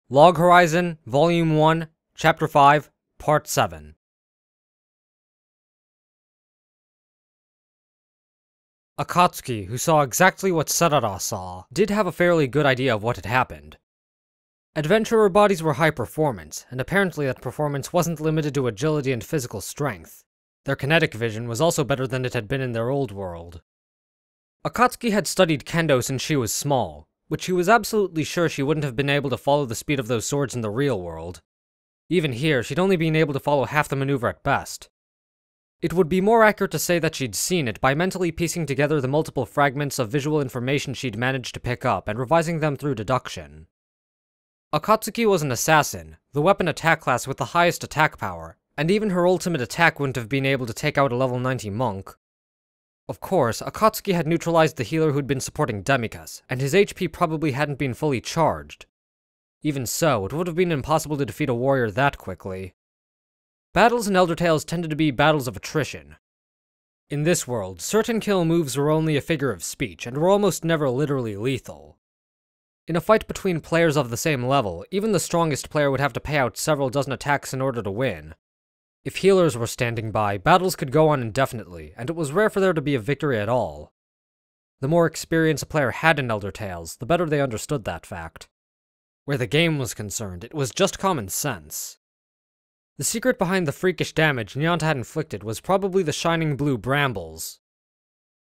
Log Horizon, Volume 1, Chapter 5, Part 7. Akatsuki, who saw exactly what Serara saw, did have a fairly good idea of what had happened. Adventurer bodies were high performance, and apparently that performance wasn't limited to agility and physical strength. Their kinetic vision was also better than it had been in their old world. Akatsuki had studied kendo since she was small, but she was absolutely sure she wouldn't have been able to follow the speed of those swords in the real world. Even here, she'd only been able to follow half the maneuver at best. It would be more accurate to say that she'd seen it by mentally piecing together the multiple fragments of visual information she'd managed to pick up and revising them through deduction. Akatsuki was an assassin, the weapon attack class with the highest attack power, and even her ultimate attack wouldn't have been able to take out a level 90 monk. Of course, Akatsuki had neutralized the healer who'd been supporting Demiquas, and his HP probably hadn't been fully charged. Even so, it would have been impossible to defeat a warrior that quickly. Battles in Elder Tales tended to be battles of attrition. In this world, certain kill moves were only a figure of speech, and were almost never literally lethal. In a fight between players of the same level, even the strongest player would have to pay out several dozen attacks in order to win. If healers were standing by, battles could go on indefinitely, and it was rare for there to be a victory at all. The more experience a player had in Elder Tales, the better they understood that fact. Where the game was concerned, it was just common sense. The secret behind the freakish damage Nyanta had inflicted was probably the shining blue brambles.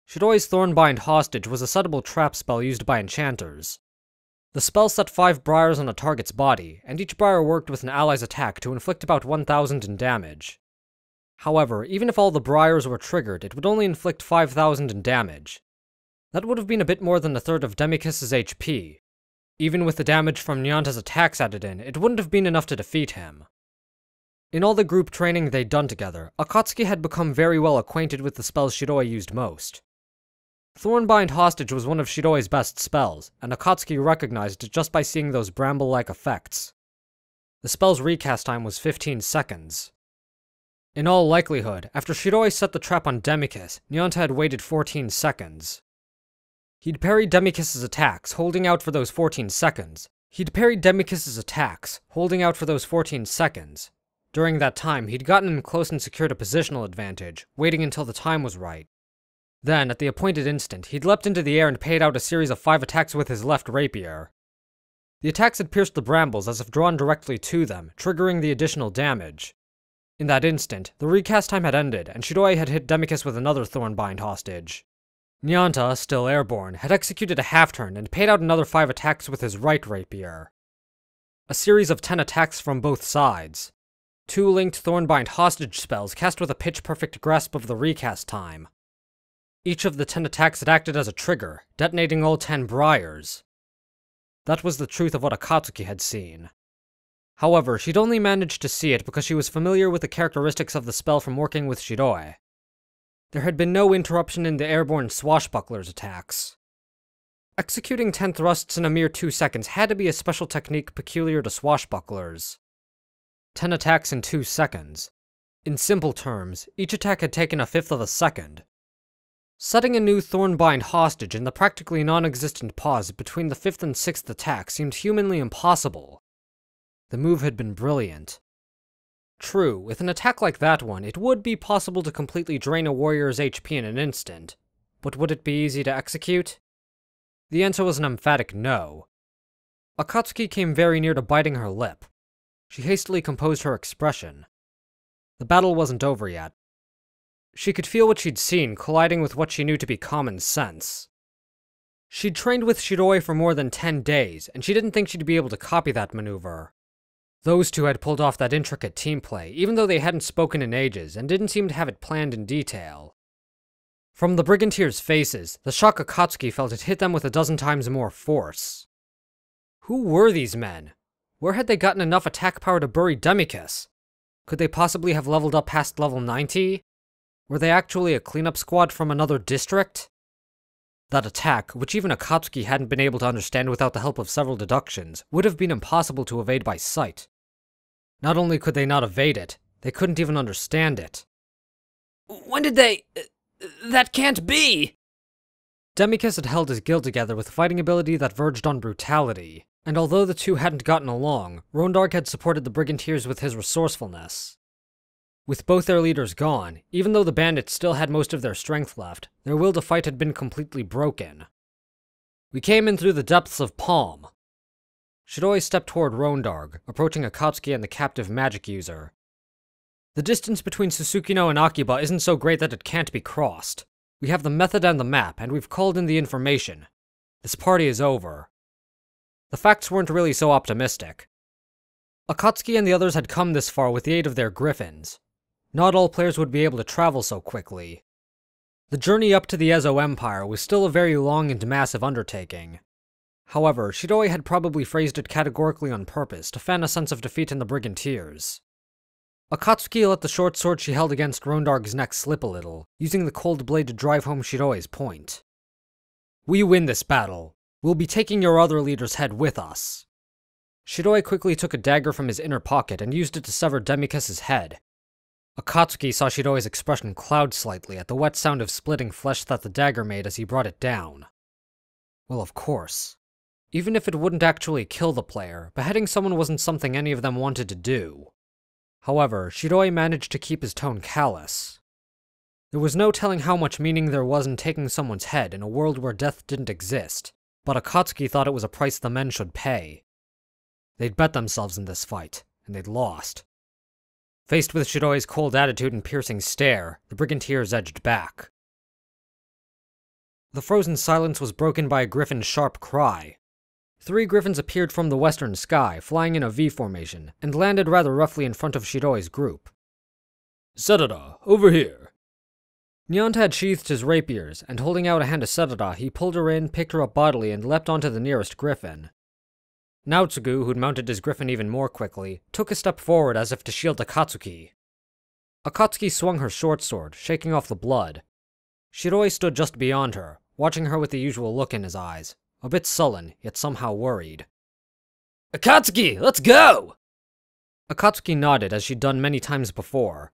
Shiroe's Thornbind Hostage was a settable trap spell used by enchanters. The spell set 5 briars on a target's body, and each briar worked with an ally's attack to inflict about 1,000 in damage. However, even if all the briars were triggered, it would only inflict 5,000 in damage. That would have been a bit more than a third of Demiquas' HP. Even with the damage from Nyanta's attacks added in, it wouldn't have been enough to defeat him. In all the group training they'd done together, Akatsuki had become very well acquainted with the spells Shiroe used most. Thornbind Hostage was one of Shiroe's best spells, and Akatsuki recognized it just by seeing those bramble-like effects. The spell's recast time was 15 seconds. In all likelihood, after Shiroe set the trap on Demiquas, Nyanta had waited 14 seconds. He'd parried Demiquas' attacks, holding out for those 14 seconds. During that time, he'd gotten in close and secured a positional advantage, waiting until the time was right. Then, at the appointed instant, he'd leapt into the air and paid out a series of 5 attacks with his left rapier. The attacks had pierced the brambles as if drawn directly to them, triggering the additional damage. In that instant, the recast time had ended, and Shiroe had hit Demiquas with another Thornbind Hostage. Nyanta, still airborne, had executed a half-turn and paid out another 5 attacks with his right rapier. A series of 10 attacks from both sides. 2 linked Thornbind Hostage spells cast with a pitch-perfect grasp of the recast time. Each of the 10 attacks had acted as a trigger, detonating all 10 briars. That was the truth of what Akatsuki had seen. However, she'd only managed to see it because she was familiar with the characteristics of the spell from working with Shiroe. There had been no interruption in the airborne swashbuckler's attacks. Executing 10 thrusts in a mere 2 seconds had to be a special technique peculiar to swashbucklers. 10 attacks in 2 seconds. In simple terms, each attack had taken a fifth of a second. Setting a new Thornbind Hostage in the practically non-existent pause between the 5th and 6th attack seemed humanly impossible. The move had been brilliant. True, with an attack like that one, it would be possible to completely drain a warrior's HP in an instant, but would it be easy to execute? The answer was an emphatic no. Akatsuki came very near to biting her lip. She hastily composed her expression. The battle wasn't over yet. She could feel what she'd seen colliding with what she knew to be common sense. She'd trained with Shiroe for more than 10 days, and she didn't think she'd be able to copy that maneuver. Those two had pulled off that intricate team play, even though they hadn't spoken in ages, and didn't seem to have it planned in detail. From the Brigantier's faces, the shock Akatsuki felt had hit them with a dozen times more force. Who were these men? Where had they gotten enough attack power to bury Demiquas? Could they possibly have leveled up past level 90? Were they actually a cleanup squad from another district? That attack, which even Akatsuki hadn't been able to understand without the help of several deductions, would have been impossible to evade by sight. Not only could they not evade it, they couldn't even understand it. When did they... That can't be! Demiquas had held his guild together with fighting ability that verged on brutality. And although the two hadn't gotten along, Rondarg had supported the Brigadiers with his resourcefulness. With both their leaders gone, even though the bandits still had most of their strength left, their will to fight had been completely broken. We came in through the depths of Palm. Shiroe stepped toward Rondarg, approaching Akatsuki and the captive magic user. The distance between Susukino and Akiba isn't so great that it can't be crossed. We have the method and the map, and we've called in the information. This party is over. The facts weren't really so optimistic. Akatsuki and the others had come this far with the aid of their griffins. Not all players would be able to travel so quickly. The journey up to the Ezo Empire was still a very long and massive undertaking. However, Shiroe had probably phrased it categorically on purpose to fan a sense of defeat in the Brigadiers. Akatsuki let the short sword she held against Rondarg's neck slip a little, using the cold blade to drive home Shiroe's point. We win this battle. We'll be taking your other leader's head with us. Shiroe quickly took a dagger from his inner pocket and used it to sever Demiquas' head. Akatsuki saw Shiroe's expression cloud slightly at the wet sound of splitting flesh that the dagger made as he brought it down. Well, of course. Even if it wouldn't actually kill the player, beheading someone wasn't something any of them wanted to do. However, Shiroe managed to keep his tone callous. There was no telling how much meaning there was in taking someone's head in a world where death didn't exist, but Akatsuki thought it was a price the men should pay. They'd bet themselves in this fight, and they'd lost. Faced with Shiroe's cold attitude and piercing stare, the Brigadiers edged back. The frozen silence was broken by a griffin's sharp cry. 3 griffins appeared from the western sky, flying in a V formation, and landed rather roughly in front of Shiroe's group. Serara, over here. Nyanta had sheathed his rapiers, and holding out a hand to Serara, he pulled her in, picked her up bodily, and leapt onto the nearest griffin. Naotsugu, who'd mounted his griffin even more quickly, took a step forward as if to shield Akatsuki. Akatsuki swung her short sword, shaking off the blood. Shiroe stood just beyond her, watching her with the usual look in his eyes, a bit sullen, yet somehow worried. Akatsuki, let's go! Akatsuki nodded as she'd done many times before.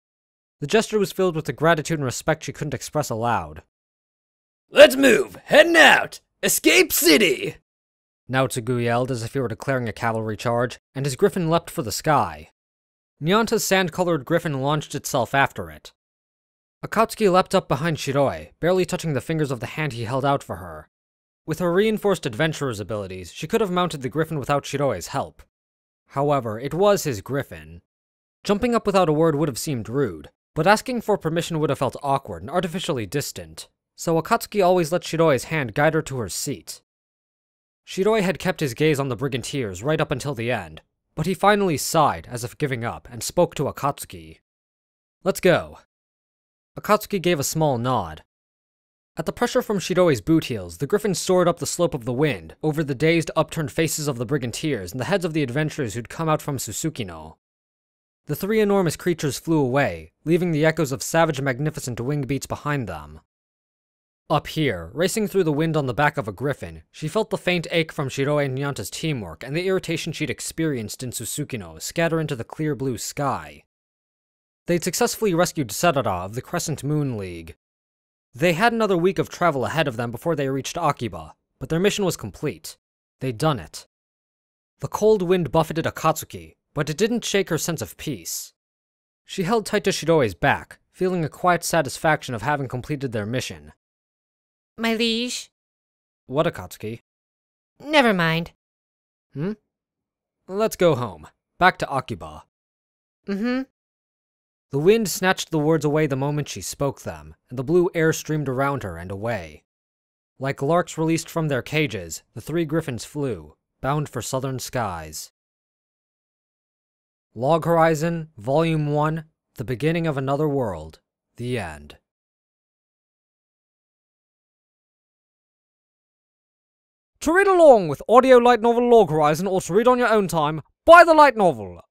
The gesture was filled with the gratitude and respect she couldn't express aloud. Let's move! Heading out! Escape city! Naotsugu yelled as if he were declaring a cavalry charge, and his griffin leapt for the sky. Nyanta's sand-colored griffin launched itself after it. Akatsuki leapt up behind Shiroe, barely touching the fingers of the hand he held out for her. With her reinforced adventurer's abilities, she could have mounted the griffin without Shiroe's help. However, it was his griffin. Jumping up without a word would have seemed rude, but asking for permission would have felt awkward and artificially distant, so Akatsuki always let Shiroe's hand guide her to her seat. Shiroe had kept his gaze on the Brigadiers right up until the end, but he finally sighed as if giving up and spoke to Akatsuki. Let's go. Akatsuki gave a small nod. At the pressure from Shiroe's boot heels, the griffin soared up the slope of the wind, over the dazed, upturned faces of the Brigadiers and the heads of the adventurers who'd come out from Susukino. The 3 enormous creatures flew away, leaving the echoes of savage, magnificent wing beats behind them. Up here, racing through the wind on the back of a griffin, she felt the faint ache from Shiroe and Nyanta's teamwork and the irritation she'd experienced in Susukino scatter into the clear blue sky. They'd successfully rescued Serara of the Crescent Moon League. They had another week of travel ahead of them before they reached Akiba, but their mission was complete. They'd done it. The cold wind buffeted Akatsuki, but it didn't shake her sense of peace. She held tight to Shiroe's back, feeling a quiet satisfaction of having completed their mission. My liege? What, Akatsuki? Never mind. Let's go home. Back to Akiba. Mm-hmm. The wind snatched the words away the moment she spoke them, and the blue air streamed around her and away. Like larks released from their cages, the 3 griffins flew, bound for southern skies. Log Horizon, Volume 1, The Beginning of Another World. The End. To read along with audio light novel Log Horizon or to read on your own time, buy the light novel.